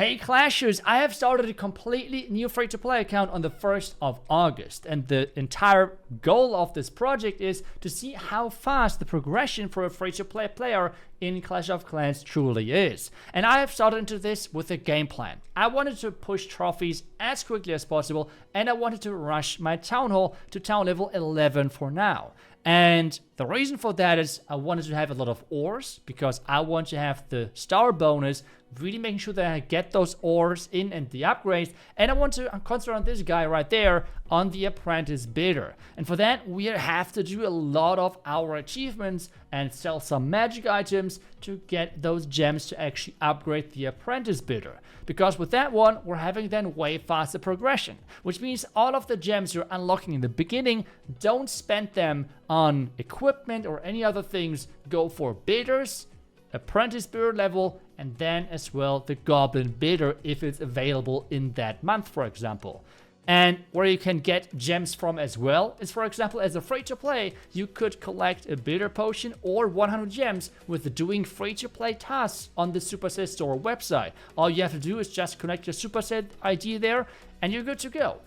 Hey Clashers, I have started a completely new free-to-play account on the 1st of August, and the entire goal of this project is to see how fast the progression for a free-to-play player in Clash of Clans truly is. And I have started into this with a game plan. I wanted to push trophies as quickly as possible, and I wanted to rush my town hall to town level 11 for now. And the reason for that is I wanted to have a lot of ores because I want to have the star bonus, really making sure that I get those ores in and the upgrades. And I want to concentrate on this guy right there on the apprentice bidder. And for that, we have to do a lot of our achievements and sell some magic items to get those gems to actually upgrade the apprentice bidder. Because with that one, we're having then way faster progression, which means all of the gems you're unlocking in the beginning, don't spend them on equipment or any other things. Go for bidders, apprentice bidder level, and then as well the goblin bidder if it's available in that month, for example. And where you can get gems from as well is, for example, as a free-to-play, you could collect a bidder potion or 100 gems with doing free-to-play tasks on the Supercell store website. All you have to do is just connect your Supercell ID there and you're good to go.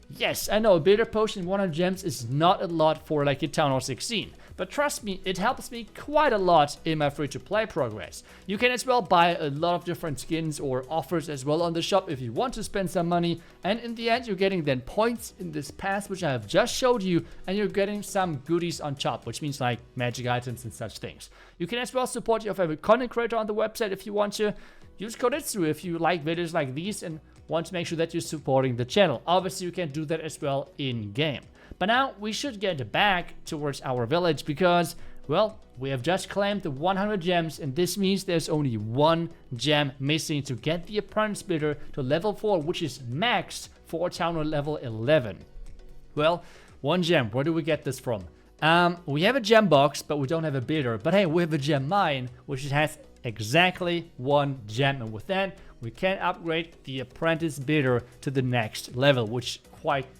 Yes, I know a bidder potion 100 gems is not a lot for like a Town Hall 16. But trust me, it helps me quite a lot in my free-to-play progress. You can as well buy a lot of different skins or offers as well on the shop if you want to spend some money. And in the end, you're getting then points in this pass, which I have just showed you. And you're getting some goodies on top, which means like magic items and such things. You can as well support your favorite content creator on the website if you want to. Use code iTzu if you like videos like these and want to make sure that you're supporting the channel. Obviously, you can do that as well in-game. But now we should get back towards our village because, well, we have just claimed the 100 gems and this means there's only one gem missing to get the apprentice bidder to level 4, which is maxed for town hall level 11. Well, one gem, where do we get this from? We have a gem box, but we don't have a bidder. But hey, we have a gem mine, which has exactly one gem, and with that, we can upgrade the apprentice bidder to the next level, which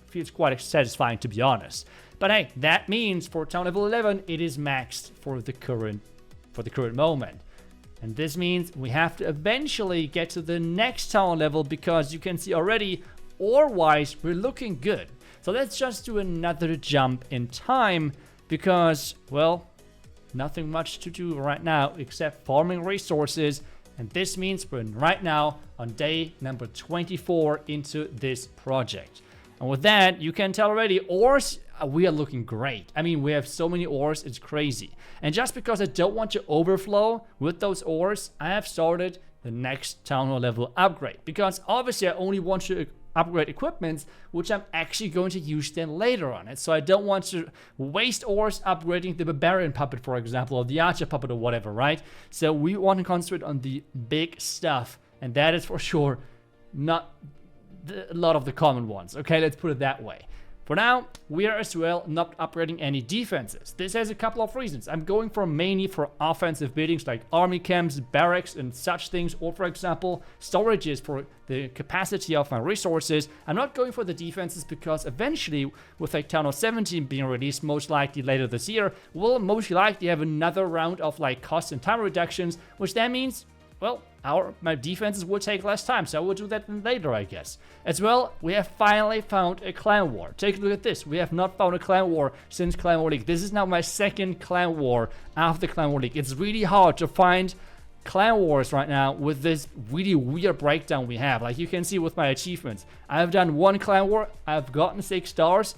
feels quite satisfying, to be honest. But hey, that means for town level 11, it is maxed for the current moment. And this means we have to eventually get to the next town level because you can see already, ore-wise, we're looking good. So let's just do another jump in time because, well, nothing much to do right now except farming resources. And this means we're right now on day number 24 into this project. And with that, you can tell already, ores, we are looking great. I mean, we have so many ores, it's crazy. And just because I don't want to overflow with those ores, I have started the next town hall level upgrade. Because obviously I only want to upgrade equipments, which I'm actually going to use then later on. And so I don't want to waste ores upgrading the barbarian puppet, for example, or the archer puppet or whatever, right? So we want to concentrate on the big stuff. And that is for sure not a lot of the common ones. Okay, let's put it that way. For now, we are as well not upgrading any defenses. This has a couple of reasons. I'm going mainly for offensive buildings like army camps, barracks, and such things. Or for example, storages for the capacity of my resources. I'm not going for the defenses because eventually, with like Town Hall 17 being released most likely later this year, we'll most likely have another round of like cost and time reductions, which that means, well, my defenses will take less time, so I will do that later, I guess. As well, we have finally found a clan war. Take a look at this. We have not found a clan war since Clan War League. This is now my second clan war after Clan War League. It's really hard to find clan wars right now with this really weird breakdown we have. Like you can see with my achievements. I have done one clan war. I've gotten 6 stars.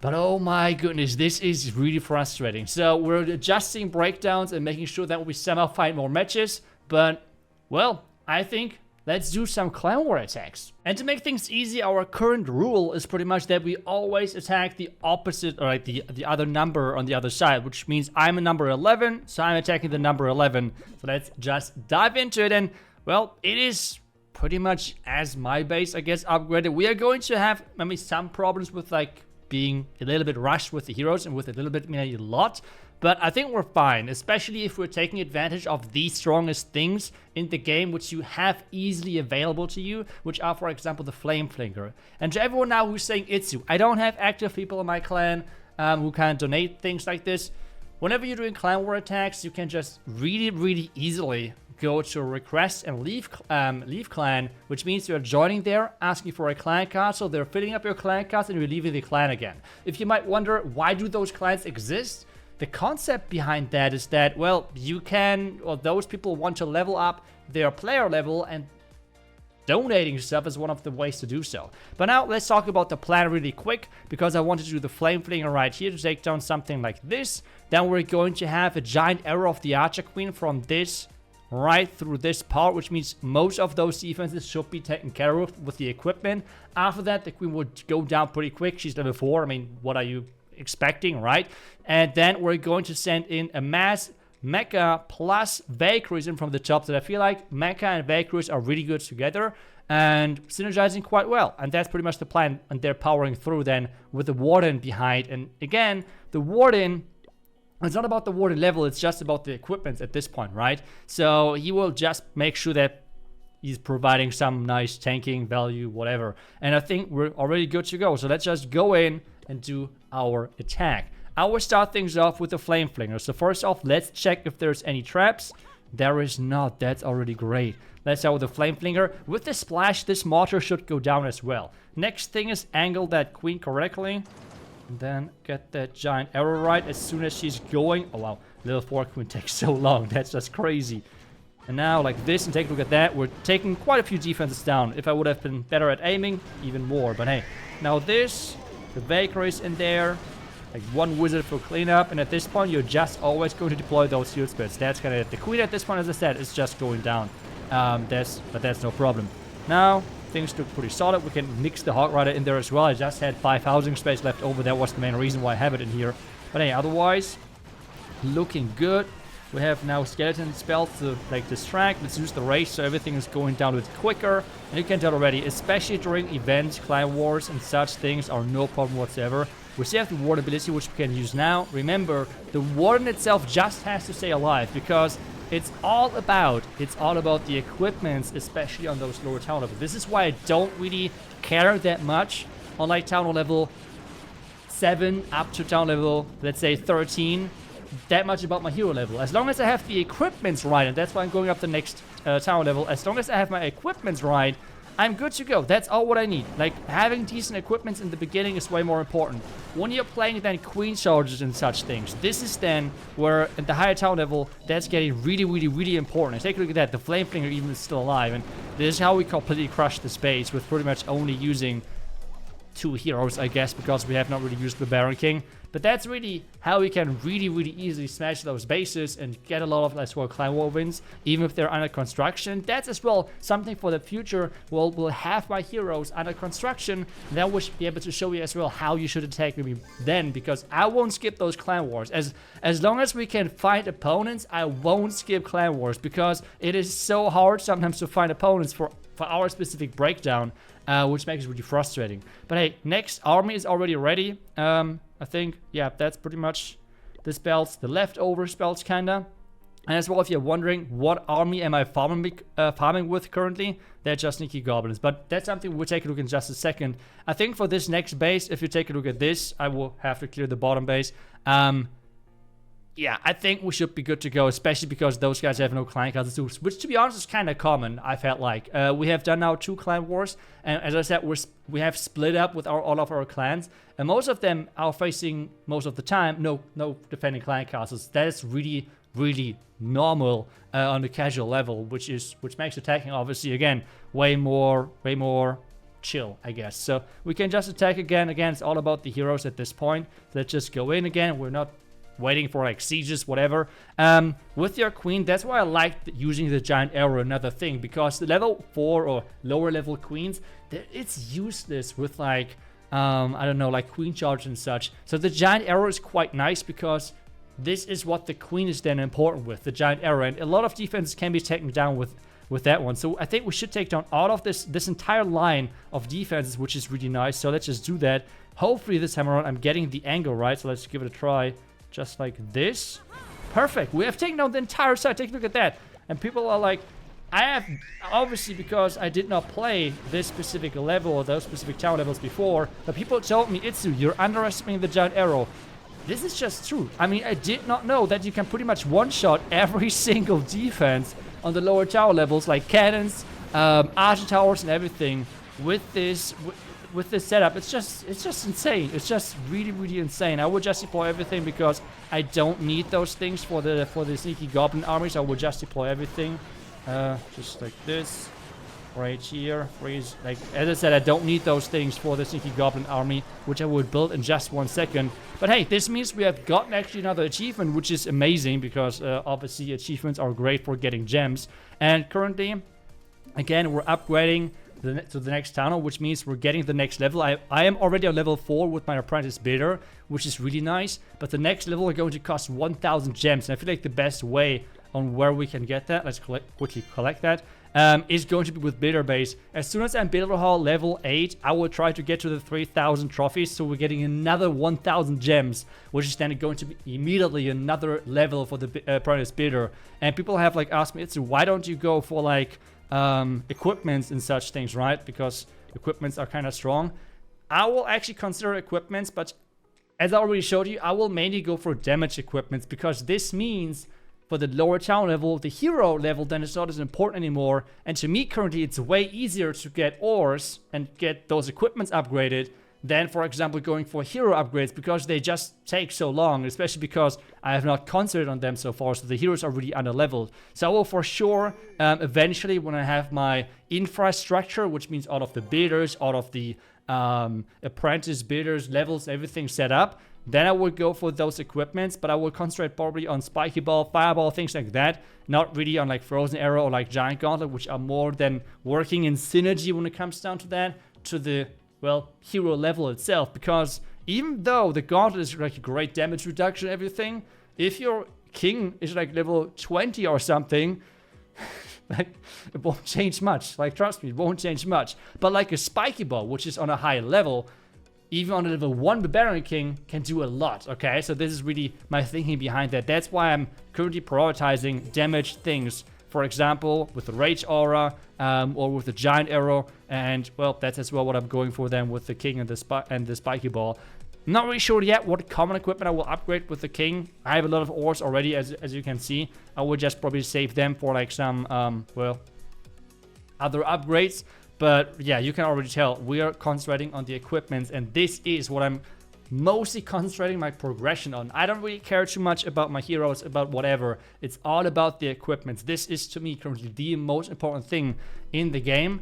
But oh my goodness, this is really frustrating. So we're adjusting breakdowns and making sure that we somehow find more matches. But, well, I think let's do some clan war attacks. And to make things easy, our current rule is pretty much that we always attack the opposite, or like the other number on the other side, which means I'm a number 11, so I'm attacking the number 11. So let's just dive into it. And, well, it is pretty much as my base, I guess, upgraded. We are going to have maybe some problems with like being a little bit rushed with the heroes and with a little bit, maybe a lot. But I think we're fine, especially if we're taking advantage of the strongest things in the game, which you have easily available to you, which are, for example, the Flame Flinker. And to everyone now who's saying iTzu, I don't have active people in my clan who can donate things like this. Whenever you're doing clan war attacks, you can just really, really easily go to request and leave clan, which means you're joining there, asking for a clan card, so they're filling up your clan cards and you're leaving the clan again. If you might wonder, why do those clans exist? The concept behind that is that, well, you can, or those people want to level up their player level, and donating stuff is one of the ways to do so. But now let's talk about the plan really quick, because I wanted to do the flame flinger right here to take down something like this. Then we're going to have a giant arrow of the Archer Queen from this right through this part, which means most of those defenses should be taken care of with the equipment. After that, the Queen would go down pretty quick. She's level 4. I mean, what are you expecting, right? And then we're going to send in a mass Mecha plus Valkyries in from the top, that I feel like Mecha and Valkyries are really good together and synergizing quite well. And that's pretty much the plan, and they're powering through then with the Warden behind. And again, the Warden, it's not about the Warden level, it's just about the equipment at this point, right? So he will just make sure that he's providing some nice tanking value, whatever. And I think we're already good to go. So let's just go in and do our attack. I will start things off with the Flame Flinger. So first off, let's check if there's any traps. There is not. That's already great. Let's start with the Flame Flinger. With the splash, this mortar should go down as well. Next thing is angle that Queen correctly. And then get that giant arrow right as soon as she's going. Oh wow, level 4 Queen takes so long. That's just crazy. And now like this, and take a look at that. We're taking quite a few defenses down. If I would have been better at aiming, even more. But hey, now this, the Valkyries in there. Like one wizard for cleanup, and at this point you're just always going to deploy those shield spits. That's kind of it. The Queen at this point, as I said, is just going down. But that's no problem. Now things look pretty solid. We can mix the Hog Rider in there as well. I just had 5 housing space left over. That was the main reason why I have it in here. But hey, otherwise looking good. We have now skeleton spells to like distract. Let's use the race so everything is going down a bit quicker. And you can tell already, especially during events, clan wars and such things are no problem whatsoever. We still have the Warden ability, which we can use now. Remember, the Warden itself just has to stay alive, because it's all about the equipments, especially on those lower town levels. This is why I don't really care that much on like town level 7 up to town level, let's say 13, that much about my hero level. As long as I have the equipments right, and that's why I'm going up the next town level, as long as I have my equipments right, I'm good to go. That's all what I need. Like, having decent equipment in the beginning is way more important. When you're playing then Queen charges and such things, this is then where at the higher town level, that's getting really, really, really important. And take a look at that. The Flame Flinger even is still alive. And this is how we completely crush the space, with pretty much only using 2 heroes, I guess, because we have not really used the Baron King. But that's really how we can really, really easily smash those bases and get a lot of as well clan war wins, even if they're under construction. That's as well something for the future. We'll have my heroes under construction, and then we'll be able to show you as well how you should attack me then, because I won't skip those clan wars. As long as we can find opponents, I won't skip clan wars, because it is so hard sometimes to find opponents for our specific breakdown, which makes it really frustrating. But hey, next army is already ready. I think, yeah, that's pretty much the spells, the leftover spells, kinda. And as well, if you're wondering what army am I farming with currently, they're just sneaky goblins. But that's something we'll take a look in just a second. I think for this next base, if you take a look at this, I will have to clear the bottom base. Yeah, I think we should be good to go, especially because those guys have no clan cards, which to be honest is kind of common, I felt like. We have done now 2 clan wars, and as I said, we have split up with all of our clans, and most of them are facing, most of the time, no defending clan castles. That is really, really normal on the casual level, which makes attacking, obviously, again, way more chill, I guess. So we can just attack again. It's all about the heroes at this point. Let's just go in again. We're not waiting for like sieges, whatever. With your Queen, that's why I like using the giant arrow, another thing, because the level 4 or lower level Queens, it's useless with like I don't know, like Queen charge and such. So the giant arrow is quite nice, because this is what the Queen is then important with, the giant arrow, and a lot of defense can be taken down with that one. So I think we should take down all of this entire line of defenses, which is really nice. So let's just do that. Hopefully this time around I'm getting the angle right, so let's give it a try. Just like this. Perfect. We have taken down the entire side. Take a look at that. And people are like, I have, obviously because I did not play this specific level or those specific town levels before, but people told me, iTzu, you're underestimating the giant arrow. This is just true. I mean, I did not know that you can pretty much one-shot every single defense on the lower tower levels, like cannons, archer towers, and everything. With this setup, it's just insane. It's just really insane. I would just deploy everything because I don't need those things for the sneaky goblin armies. I would just deploy everything, just like this. Right here, freeze. Like, as I said, I don't need those things for the sneaky goblin army, which I would build in just 1 second. But hey, this means we have gotten actually another achievement, which is amazing because obviously achievements are great for getting gems. And currently, again, we're upgrading to the next tunnel, which means we're getting the next level. I am already on level 4 with my apprentice builder, which is really nice. But the next level are going to cost 1,000 gems. And I feel like the best way on where we can get that, let's quickly collect that, is going to be with builder base. As soon as I'm builder hall level 8, I will try to get to the 3,000 trophies, so we're getting another 1,000 gems, which is then going to be immediately another level for the apprentice builder. And people have like asked me, why don't you go for like equipments and such things, right? Because equipments are kind of strong. I will actually consider equipments, but as I already showed you, I will mainly go for damage equipments, because this means for the lower town level, the hero level, then it's not as important anymore. And to me, currently, it's way easier to get ores and get those equipments upgraded than, for example, going for hero upgrades, because they just take so long, especially because I have not concentrated on them so far, so the heroes are really under-leveled. So I will for sure, eventually, when I have my infrastructure, which means all of the builders, all of the apprentice builders, levels, everything set up, then I would go for those equipments, but I will concentrate probably on Spiky Ball, Fireball, things like that. Not really on like Frozen Arrow or like Giant Gauntlet, which are more than working in synergy when it comes down to that, to the, well, hero level itself. Because even though the Gauntlet is like a great damage reduction and everything, if your king is like level 20 or something, like, it won't change much. Like, trust me, it won't change much. But like a Spiky Ball, which is on a high level, even on a level 1 Barbarian King, can do a lot, okay? So this is really my thinking behind that. That's why I'm currently prioritizing damage things. For example, with the Rage Aura, or with the Giant Arrow. And, well, that's as well what I'm going for then with the King and the Spiky Ball. I'm not really sure yet what common equipment I will upgrade with the King. I have a lot of ores already, as you can see. I will just probably save them for, like, some, well, other upgrades. But yeah, you can already tell we are concentrating on the equipments, and this is what I'm mostly concentrating my progression on. I don't really care too much about my heroes, about whatever. It's all about the equipments. This is, to me, currently the most important thing in the game,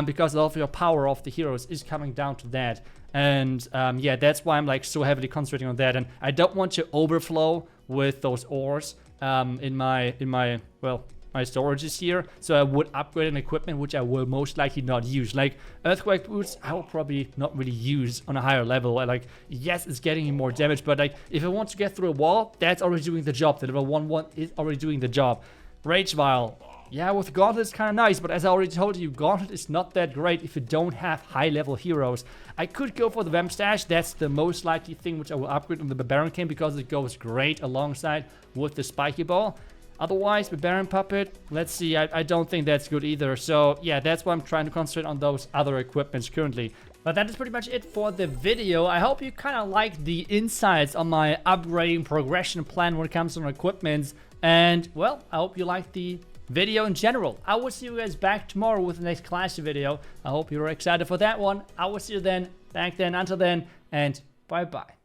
because a lot of your power of the heroes is coming down to that. And yeah, that's why I'm like so heavily concentrating on that. And I don't want to overflow with those ores in my well, my storages here, so I would upgrade an equipment which I will most likely not use. Like Earthquake Boots, I will probably not really use on a higher level. Like, yes, it's getting me more damage, but like, if I want to get through a wall, that's already doing the job. The level 1 is already doing the job. Rage Vial, yeah, with Gauntlet it's kind of nice, but as I already told you, Gauntlet is not that great if you don't have high-level heroes. I could go for the Vamp Stash. That's the most likely thing which I will upgrade on the Barbarian King, because it goes great alongside with the Spiky Ball. Otherwise, Barbarian Puppet, let's see, I don't think that's good either. So yeah, that's why I'm trying to concentrate on those other equipments currently. But that is pretty much it for the video. I hope you kind of liked the insights on my upgrading progression plan when it comes to equipments. And well, I hope you liked the video in general. I will see you guys back tomorrow with the next class video. I hope you're excited for that one. I will see you then, back then, until then, and bye-bye.